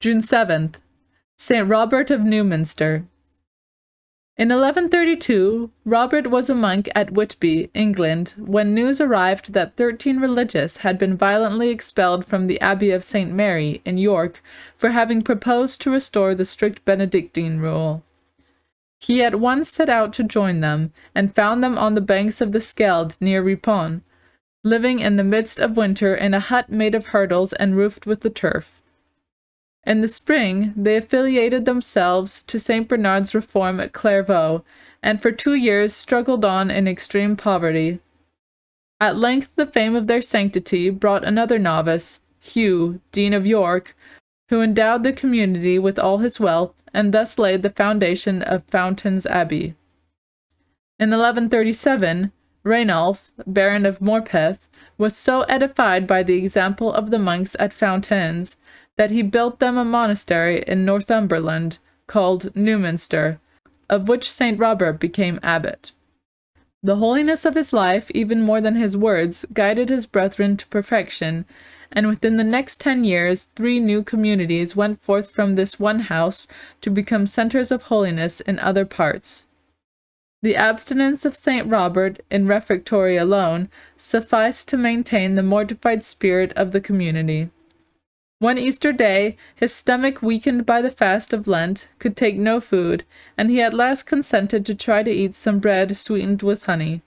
June 7th, St. Robert of Newminster. In 1132, Robert was a monk at Whitby, England, when news arrived that 13 religious had been violently expelled from the Abbey of St. Mary in York for having proposed to restore the strict Benedictine rule. He at once set out to join them, and found them on the banks of the Skeld near Ripon, living in the midst of winter in a hut made of hurdles and roofed with the turf. In the spring, they affiliated themselves to St. Bernard's reform at Clairvaux, and for 2 years struggled on in extreme poverty. At length the fame of their sanctity brought another novice, Hugh, Dean of York, who endowed the community with all his wealth, and thus laid the foundation of Fountains Abbey. In 1137, Rainulf, Baron of Morpeth, was so edified by the example of the monks at Fountains that he built them a monastery in Northumberland, called Newminster, of which St. Robert became abbot. The holiness of his life, even more than his words, guided his brethren to perfection, and within the next 10 years 3 new communities went forth from this one house to become centers of holiness in other parts. The abstinence of St. Robert in refectory alone sufficed to maintain the mortified spirit of the community. One Easter day, his stomach, weakened by the fast of Lent, could take no food, and he at last consented to try to eat some bread sweetened with honey.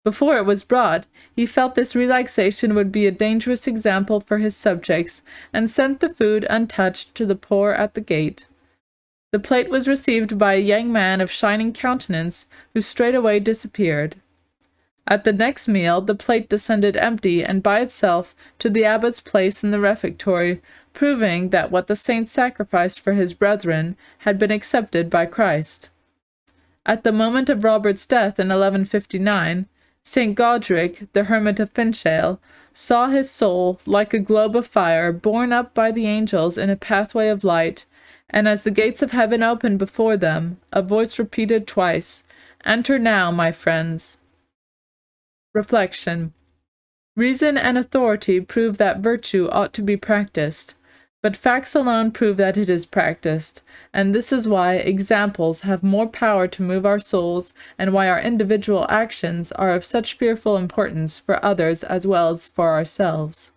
Before it was brought, he felt this relaxation would be a dangerous example for his subjects, and sent the food untouched to the poor at the gate. The plate was received by a young man of shining countenance, who straightway disappeared. At the next meal, the plate descended empty and by itself to the abbot's place in the refectory, proving that what the saint sacrificed for his brethren had been accepted by Christ. At the moment of Robert's death in 1159, St. Godric, the hermit of Finchale, saw his soul, like a globe of fire, borne up by the angels in a pathway of light, and as the gates of heaven opened before them, a voice repeated twice, "Enter now, my friends." Reflection. Reason and authority prove that virtue ought to be practiced, but facts alone prove that it is practiced, and this is why examples have more power to move our souls, and why our individual actions are of such fearful importance for others as well as for ourselves.